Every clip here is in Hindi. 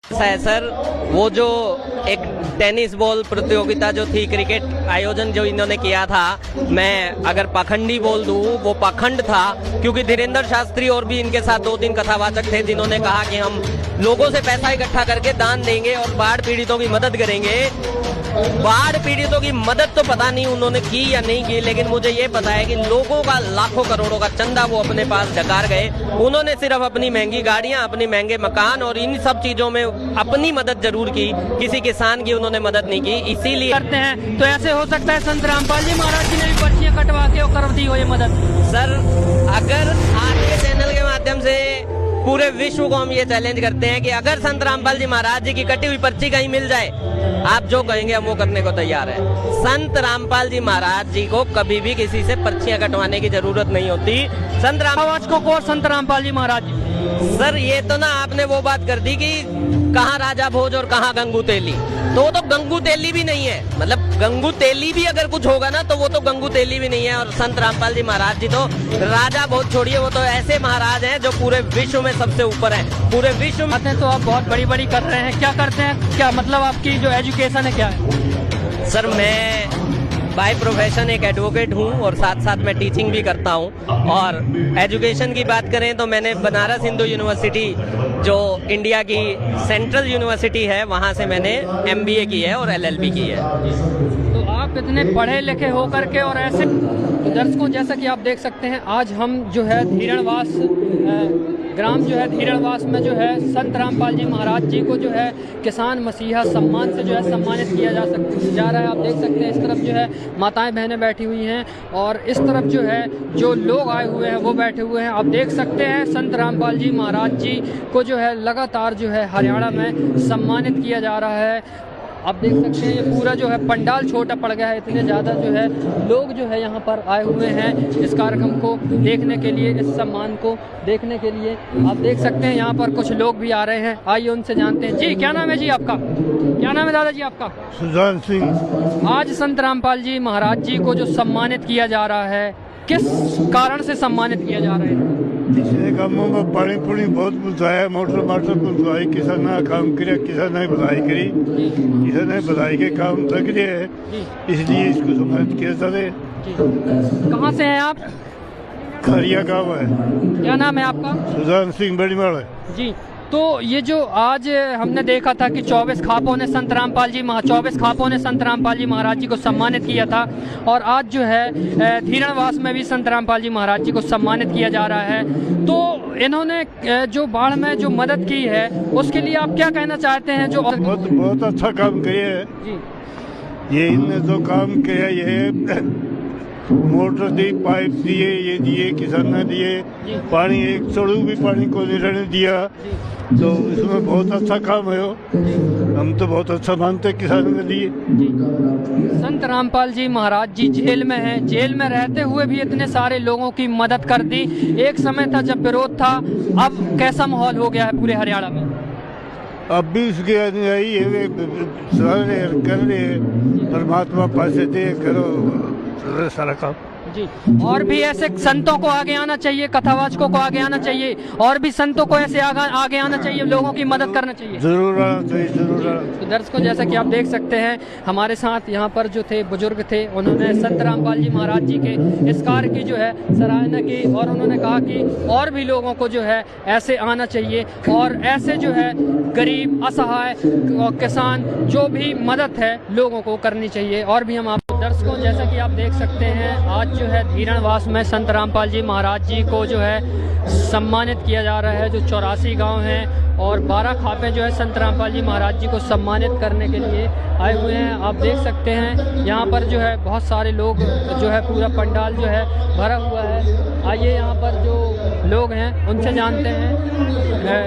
ऐसा है सर, वो जो एक टेनिस बॉल प्रतियोगिता जो थी, क्रिकेट आयोजन जो इन्होंने किया था, मैं अगर पाखंडी बोल दूं वो पाखंड था, क्योंकि धीरेन्द्र शास्त्री और भी इनके साथ 2-3 कथावाचक थे जिन्होंने कहा कि हम लोगों से पैसा इकट्ठा करके दान देंगे और बाढ़ पीड़ितों की मदद करेंगे। बाढ़ पीड़ितों की मदद तो पता नहीं उन्होंने की या नहीं की, लेकिन मुझे ये पता है कि लोगों का लाखों करोड़ों का चंदा वो अपने पास डकार गए। उन्होंने सिर्फ अपनी महंगी गाड़ियां, अपनी महंगे मकान और इन सब चीजों में अपनी मदद जरूर की, किसी किसान की उन्होंने मदद नहीं की। इसीलिए करते हैं तो ऐसे हो सकता है संत रामपाल जी महाराज जी ने भी पर्चियां कटवा के और कर दी हो ये मदद। सर, अगर आज के चैनल के माध्यम से पूरे विश्व को हम ये चैलेंज करते हैं कि अगर संत रामपाल जी महाराज जी की कटी हुई पर्ची कहीं मिल जाए, आप जो कहेंगे हम वो करने को तैयार है। संत रामपाल जी महाराज जी को कभी भी किसी से पर्चियां कटवाने की जरूरत नहीं होती। संत रामपाल को संत रामपाल जी महाराज जी, सर ये तो ना आपने वो बात कर दी कि कहाँ राजा भोज और कहाँ गंगू तेली, तो वो तो गंगू तेली भी नहीं है। मतलब गंगू तेली भी अगर कुछ होगा ना तो वो तो गंगू तेली भी नहीं है। और संत रामपाल जी महाराज जी तो राजा भोज छोड़िए, वो तो ऐसे महाराज हैं जो पूरे विश्व में सबसे ऊपर हैं। पूरे विश्व में तो आप बहुत बड़ी बड़ी कर रहे हैं, क्या करते हैं, क्या मतलब आपकी जो एजुकेशन है क्या है? सर, मैं बाय प्रोफेशन एक एडवोकेट हूँ और साथ साथ मैं टीचिंग भी करता हूँ। और एजुकेशन की बात करें तो मैंने बनारस हिंदू यूनिवर्सिटी जो इंडिया की सेंट्रल यूनिवर्सिटी है, वहाँ से मैंने MBA की है और LLB की है। तो आप इतने पढ़े लिखे होकर के और ऐसे दर्शकों, जैसा कि आप देख सकते हैं, आज हम जो है धीरणवास ग्राम जो है धीरणवास में जो है संत रामपाल जी महाराज जी को जो है किसान मसीहा सम्मान से जो है सम्मानित किया जा रहा है। आप देख सकते हैं इस तरफ जो है माताएं बहनें बैठी हुई हैं और इस तरफ जो है जो लोग आए हुए हैं वो बैठे हुए हैं। आप देख सकते हैं संत रामपाल जी महाराज जी को जो है लगातार जो है हरियाणा में सम्मानित किया जा रहा है। आप देख सकते हैं ये पूरा जो है पंडाल छोटा पड़ गया है, इतने ज़्यादा जो है लोग जो है यहाँ पर आए हुए हैं इस कार्यक्रम को देखने के लिए, इस सम्मान को देखने के लिए। आप देख सकते हैं यहाँ पर कुछ लोग भी आ रहे हैं, आइए उनसे जानते हैं। जी, क्या नाम है जी आपका? क्या नाम है दादाजी आपका? सुजान सिंह। आज संत रामपाल जी महाराज जी को जो सम्मानित किया जा रहा है, किस कारण से सम्मानित किया जा रहा है? पिछले कामों में पानी पुणी बहुत पहुँचाया, मोटर पहुँचाई, किसान ने काम किया, किसान ने बधाई करी, किसान ने बधाई के काम लग रहे हैं, इसलिए इसको सम्मानित किया जा रहा है। कहाँ से हैं आप? खरिया गाँव है। क्या नाम है आपका? सुजान सिंह बड़ीमाल जी। तो ये जो आज हमने देखा था कि 24 खापों ने संत रामपाल जी महाराज जी को सम्मानित किया था और आज जो है धीरणवास में भी संत रामपाल जी महाराज जी को सम्मानित किया जा रहा है। तो इन्होंने जो बाढ़ में जो मदद की है उसके लिए आप क्या कहना चाहते हैं? जो बहुत अच्छा काम किया है जी। ये इनने जो काम किया, ये मोटर दी, पाइप दिए, ये दिए, किसान ने दिए, पानी एक चढ़ू भी पानी को नहीं रहने दिया, तो इसमें बहुत अच्छा काम है। हम तो बहुत अच्छा मानते किसानों के लिए। संत रामपाल जी महाराज जी जेल में हैं, जेल में रहते हुए भी इतने सारे लोगों की मदद कर दी। एक समय था जब विरोध था, अब कैसा माहौल हो गया है पूरे हरियाणा में? अब भी उसके अनुयायी है, कर रहे परमात्मा पास दे करो सारा काम। जी। और भी ऐसे संतों को आगे आना चाहिए, कथावाचकों को आगे आना चाहिए, और भी संतों को ऐसे आगे आना चाहिए, लोगों की मदद करना चाहिए। जरूर आना चाहिए, जरूर आना। तो दर्शकों, जैसा कि आप देख सकते हैं हमारे साथ यहाँ पर जो थे बुजुर्ग थे, उन्होंने संत रामपाल जी महाराज जी के इस कार्य की जो है सराहना की और उन्होंने कहा कि और भी लोगों को जो है ऐसे आना चाहिए और ऐसे जो है गरीब, असहाय और किसान जो भी मदद है लोगों को करनी चाहिए। और भी हम आपको दर्शकों, जैसा कि आप देख सकते हैं आज जो है धीरणवास में संत रामपाल जी महाराज जी को जो है सम्मानित किया जा रहा है। जो 84 गांव हैं और 12 खापे जो है संत रामपाल जी महाराज जी को सम्मानित करने के लिए आए हुए हैं। आप देख सकते हैं यहाँ पर जो है बहुत सारे लोग जो है, पूरा पंडाल जो है भरा हुआ है। आइए यहाँ पर जो लोग हैं उनसे जानते हैं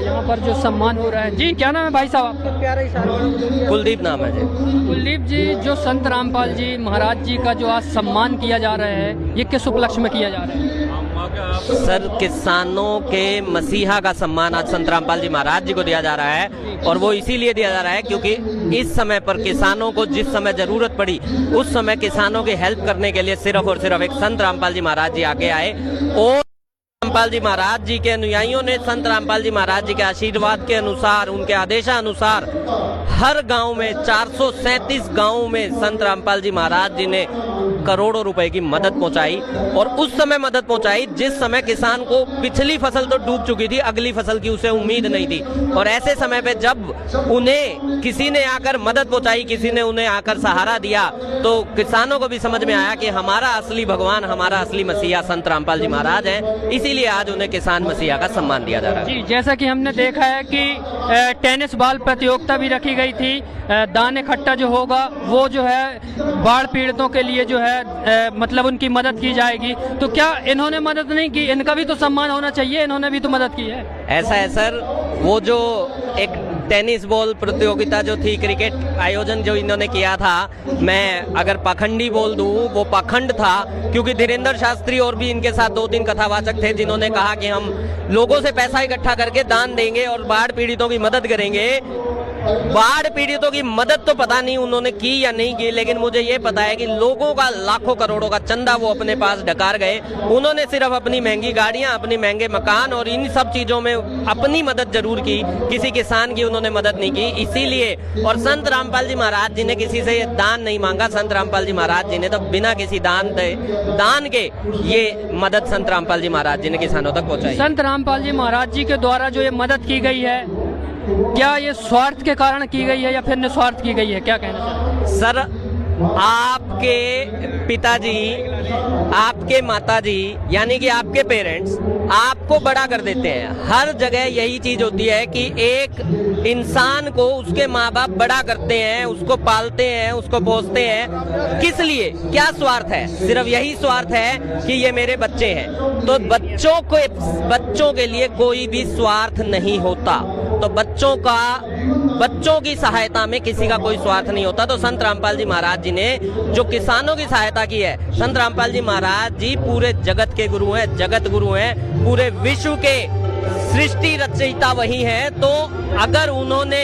यहाँ पर जो सम्मान हो रहा है। जी, क्या नाम है भाई साहब आपका? कुलदीप नाम है जी। कुलदीप जी, जो संत रामपाल जी महाराज जी का जो आज सम्मान किया जा रहा है, ये किस उपलक्ष्य में किया जा रहा है? सर, किसानों के मसीहा का सम्मान आज संत रामपाल जी महाराज जी को दिया जा रहा है और वो इसीलिए दिया जा रहा है क्योंकि इस समय पर किसानों को जिस समय जरूरत पड़ी उस समय किसानों की हेल्प करने के लिए सिर्फ और सिर्फ एक संत रामपाल जी महाराज जी आगे आए और रामपाल जी महाराज जी के अनुयायियों ने संत रामपाल जी महाराज जी के आशीर्वाद के अनुसार, उनके आदेशानुसार हर गांव में 437 गांवों में संत रामपाल जी महाराज जी ने करोड़ों रुपए की मदद पहुंचाई। और उस समय मदद पहुंचाई जिस समय किसान को पिछली फसल तो डूब चुकी थी, अगली फसल की उसे उम्मीद नहीं थी। और ऐसे समय पे जब उन्हें किसी ने आकर मदद पहुंचाई, किसी ने उन्हें आकर सहारा दिया, तो किसानों को भी समझ में आया कि हमारा असली भगवान, हमारा असली मसीहा संत रामपाल जी महाराज हैं। इसीलिए आज उन्हें किसान मसीहा का सम्मान दिया जा रहा है। जी, जैसा कि हमने देखा है कि टेनिस बॉल प्रतियोगिता भी रखी गई थी। दान इकट्ठा जो होगा वो जो है बाढ़ पीड़ितों के लिए जो है मतलब उनकी मदद की जाएगी। तो क्या इन्होंने मदद नहीं की? इनका भी तो सम्मान होना चाहिए, इन्होंने भी तो मदद की है। ऐसा है सर, वो जो एक टेनिस बॉल प्रतियोगिता जो थी, क्रिकेट आयोजन जो इन्होंने किया था, मैं अगर पाखंडी बोल दूं वो पाखंड था, क्योंकि धीरेंद्र शास्त्री और भी इनके साथ 2-3 कथावाचक थे जिन्होंने कहा कि हम लोगों से पैसा इकट्ठा करके दान देंगे और बाढ़ पीड़ितों की मदद करेंगे। बाढ़ पीड़ितों की मदद तो पता नहीं उन्होंने की या नहीं की, लेकिन मुझे ये पता है कि लोगों का लाखों करोड़ों का चंदा वो अपने पास डकार गए। उन्होंने सिर्फ अपनी महंगी गाड़ियां, अपनी महंगे मकान और इन सब चीजों में अपनी मदद जरूर की, किसी किसान की उन्होंने मदद नहीं की। इसीलिए, और संत रामपाल जी महाराज जी ने किसी से ये दान नहीं मांगा। संत रामपाल जी महाराज जी ने तो बिना किसी दान के ये मदद संत रामपाल जी महाराज जी ने किसानों तक पहुंचाई। संत रामपाल जी महाराज जी के द्वारा जो ये मदद की गई है, क्या ये स्वार्थ के कारण की गई है या फिर निस्वार्थ की गई है? क्या कहना चाहते हैं? सर, आपके पिताजी, आपके माताजी यानी कि आपके पेरेंट्स आपको बड़ा कर देते हैं। हर जगह यही चीज होती है कि एक इंसान को उसके माँ बाप बड़ा करते हैं, उसको पालते हैं, उसको पोसते हैं। किस लिए? क्या स्वार्थ है? सिर्फ यही स्वार्थ है कि ये मेरे बच्चे हैं। तो बच्चों के लिए कोई भी स्वार्थ नहीं होता। तो बच्चों की सहायता में किसी का कोई स्वार्थ नहीं होता। तो संत रामपाल जी महाराज जी ने जो किसानों की सहायता की है, संत रामपाल जी महाराज जी पूरे जगत के गुरु हैं, जगत गुरु हैं, पूरे विश्व के सृष्टि रचयिता वही है। तो अगर उन्होंने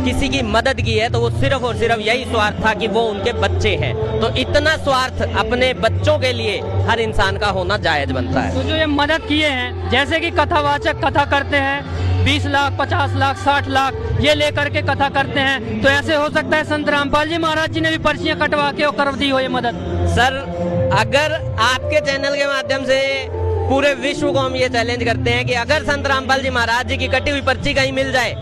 किसी की मदद की है तो वो सिर्फ और सिर्फ यही स्वार्थ था कि वो उनके बच्चे हैं। तो इतना स्वार्थ अपने बच्चों के लिए हर इंसान का होना जायज बनता है। तो जो ये मदद किए हैं, जैसे कि कथावाचक कथा करते हैं, 20 लाख, 50 लाख, 60 लाख ये लेकर के कथा करते हैं, तो ऐसे हो सकता है संत रामपाल जी महाराज जी ने भी पर्चियां कटवा के और कर दी हो ये मदद? सर, अगर आपके चैनल के माध्यम से पूरे विश्व को हम ये चैलेंज करते हैं कि अगर संत रामपाल जी महाराज जी की कटी हुई पर्ची कहीं मिल जाए,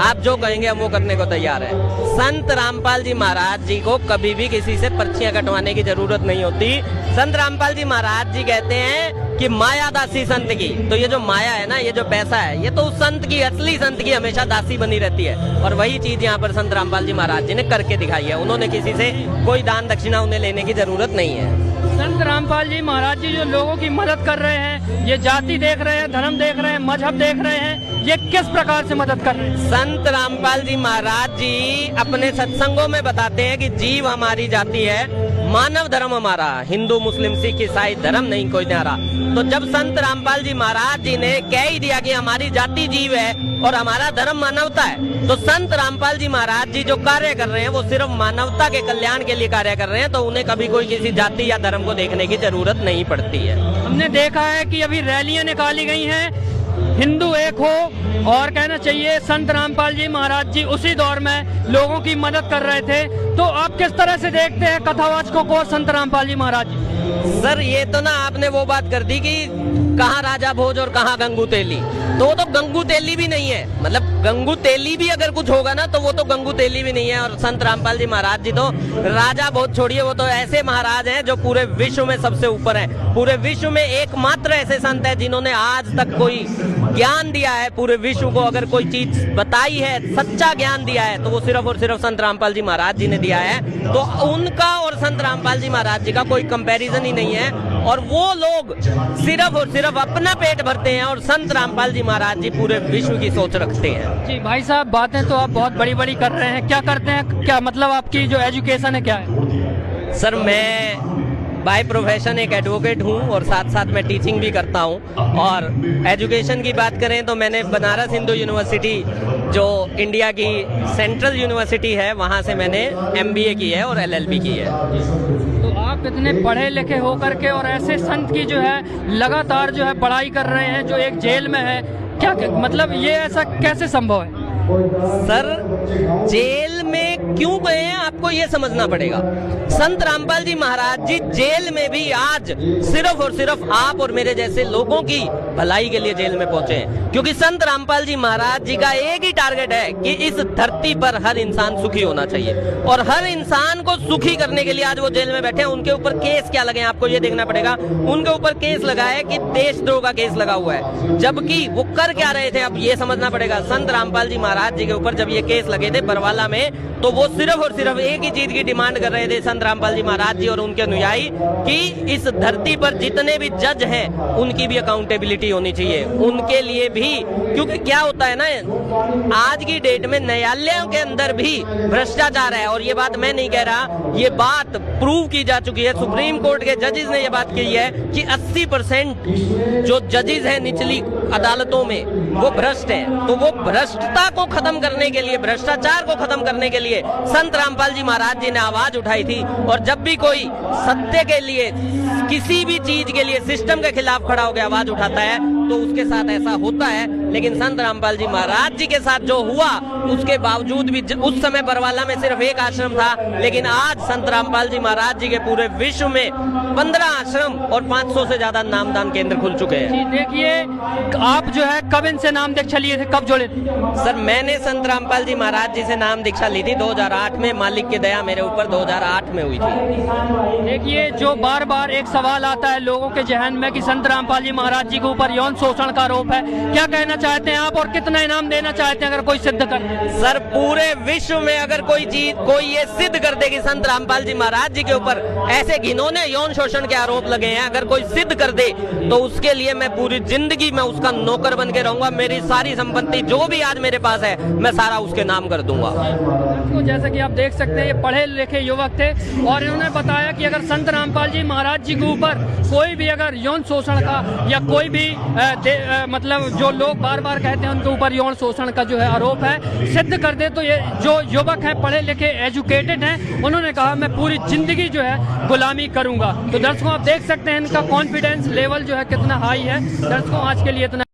आप जो कहेंगे हम वो करने को तैयार है। संत रामपाल जी महाराज जी को कभी भी किसी से पर्चियां कटवाने की जरूरत नहीं होती। संत रामपाल जी महाराज जी कहते हैं कि माया दासी संत की। तो ये जो माया है ना, ये जो पैसा है, ये तो उस संत की, असली संत की हमेशा दासी बनी रहती है। और वही चीज यहाँ पर संत रामपाल जी महाराज जी ने करके दिखाई है। उन्होंने किसी से कोई दान दक्षिणा उन्हें लेने की जरूरत नहीं है। संत रामपाल जी महाराज जी जो लोगों की मदद कर रहे हैं, ये जाति देख रहे हैं, धर्म देख रहे हैं, मजहब देख रहे हैं, ये किस प्रकार से मदद कर रहे हैं? संत रामपाल जी महाराज जी अपने सत्संगों में बताते हैं कि जीव हमारी जाति है, मानव धर्म हमारा, हिंदू मुस्लिम सिख ईसाई धर्म नहीं कोई न्यारा। तो जब संत रामपाल जी महाराज जी ने कह ही दिया कि हमारी जाति जीव है और हमारा धर्म मानवता है, तो संत रामपाल जी महाराज जी जो कार्य कर रहे हैं वो सिर्फ मानवता के कल्याण के लिए कार्य कर रहे हैं। तो उन्हें कभी कोई किसी जाति या धर्म को देखने की जरूरत नहीं पड़ती है। हमने देखा है कि अभी रैलियां निकाली गई हैं, हिंदू एक हो, और कहना चाहिए संत रामपाल जी महाराज जी उसी दौर में लोगों की मदद कर रहे थे। तो आप किस तरह से देखते हैं कथावाचकों को संत रामपाल जी महाराज जी? सर, ये तो ना आपने वो बात कर दी कि कहाँ राजा भोज और कहाँ गंगू तेली। तो वो तो गंगू तेली भी नहीं है। मतलब गंगू तेली भी अगर कुछ होगा ना तो वो तो गंगू तेली भी नहीं है। और संत रामपाल जी महाराज जी तो राजा भोज छोड़िए, वो तो ऐसे महाराज हैं जो पूरे विश्व में सबसे ऊपर हैं। पूरे विश्व में एकमात्र ऐसे संत है जिन्होंने आज तक कोई ज्ञान दिया है पूरे विश्व को। अगर कोई चीज बताई है, सच्चा ज्ञान दिया है, तो वो सिर्फ और सिर्फ संत रामपाल जी महाराज जी ने दिया है। तो उनका और संत रामपाल जी महाराज जी का कोई कंपैरिजन ही नहीं है। और वो लोग सिर्फ और सिर्फ अपना पेट भरते हैं और संत रामपाल जी महाराज जी पूरे विश्व की सोच रखते हैं। जी भाई साहब, बातें तो आप बहुत बड़ी बड़ी कर रहे हैं, क्या करते हैं? क्या मतलब आपकी जो एजुकेशन है क्या है? सर, मैं बाय प्रोफेशन एक एडवोकेट हूँ और साथ साथ मैं टीचिंग भी करता हूँ। और एजुकेशन की बात करें तो मैंने बनारस हिंदू यूनिवर्सिटी जो इंडिया की सेंट्रल यूनिवर्सिटी है, वहाँ से मैंने MBA की है और LLB की है। तो आप आप इतने पढ़े लिखे होकर के और ऐसे संत की जो है लगातार जो है पढ़ाई कर रहे हैं, जो एक जेल में है, क्या मतलब ये ऐसा कैसे संभव है? सर, जेल में क्यों गए हैं आपको ये समझना पड़ेगा। संत रामपाल जी महाराज जी जेल में भी आज सिर्फ और सिर्फ आप और मेरे जैसे लोगों की भलाई के लिए जेल में पहुंचे हैं, क्योंकि संत रामपाल जी महाराज जी का एक ही टारगेट है कि इस धरती पर हर इंसान सुखी होना चाहिए, और हर इंसान को सुखी करने के लिए आज वो जेल में बैठे हैं। उनके ऊपर केस क्या लगे हैं आपको ये देखना पड़ेगा। उनके ऊपर केस लगा है कि देशद्रोह का केस लगा हुआ है, जबकि वो कर क्या रहे थे अब ये समझना पड़ेगा। संत रामपाल जी महाराज जी के ऊपर जब ये केस लगे थे बरवाला में, तो वो सिर्फ और सिर्फ एक ही चीज की डिमांड कर रहे थे संत रामपाल जी महाराज जी और उनके अनुयायी कि इस धरती पर जितने भी जज हैं उनकी भी अकाउंटेबिलिटी होनी चाहिए, उनके लिए भी। क्योंकि क्या होता है ना, आज की डेट में न्यायालयों के अंदर भी भ्रष्टाचार है, और ये बात मैं नहीं कह रहा, ये बात प्रूव की जा चुकी है। सुप्रीम कोर्ट के जजेस ने ये बात कही है कि 80% जो जजेस हैं निचली अदालतों में वो भ्रष्ट हैं। तो वो भ्रष्टता को खत्म करने के लिए, भ्रष्टाचार को खत्म करने के लिए संत रामपाल जी महाराज जी ने आवाज उठाई थी। और जब भी कोई सत्य के लिए, किसी भी चीज के लिए सिस्टम के खिलाफ खड़ा होकर आवाज उठाता है तो उसके साथ ऐसा होता है। लेकिन संत रामपाल जी महाराज जी के साथ जो हुआ, उसके बावजूद भी उस समय बरवाला में सिर्फ एक आश्रम था, लेकिन आज संत रामपाल जी महाराज जी के पूरे विश्व में 15 आश्रम और 500 से ज्यादा नामदान केंद्र खुल चुके हैं। देखिए, आप जो है कब इनसे नाम दीक्षा लिए थे, कब जोड़े थे? सर, मैंने संत रामपाल जी महाराज जी से नाम दीक्षा ली थी 2008 में। मालिक की दया मेरे ऊपर 2008 में हुई थी। देखिए, जो बार बार एक सवाल आता है लोगों के जहन में कि संत रामपाल जी महाराज जी के ऊपर यौन शोषण का आरोप है, क्या कहना चाहते हैं आप और कितना इनाम देना चाहते हैं अगर कोई सिद्ध कर? सर, पूरे विश्व में अगर कोई ये सिद्ध कर दे कि संत रामपाल जी महाराज जी के ऊपर ऐसे घिनौने यौन शोषण के आरोप लगे हैं, अगर कोई सिद्ध कर दे तो उसके लिए मैं पूरी जिंदगी में उसका नौकर बन के रहूंगा। मेरी सारी संपत्ति जो भी आज मेरे पास है मैं सारा उसके नाम कर दूंगा। तो जैसा कि आप देख सकते हैं, ये पढ़े लिखे युवक थे और इन्होंने बताया कि अगर संत रामपाल जी महाराज जी के ऊपर कोई भी अगर यौन शोषण का या कोई भी मतलब जो लोग बार बार कहते हैं उनके ऊपर यौन शोषण का जो है आरोप है, सिद्ध कर दे, तो ये जो युवक हैं, पढ़े लिखे एजुकेटेड हैं, उन्होंने कहा मैं पूरी जिंदगी जो है गुलामी करूंगा। तो दर्शकों, आप देख सकते हैं इनका कॉन्फिडेंस लेवल जो है कितना हाई है। दर्शकों, आज के लिए इतना।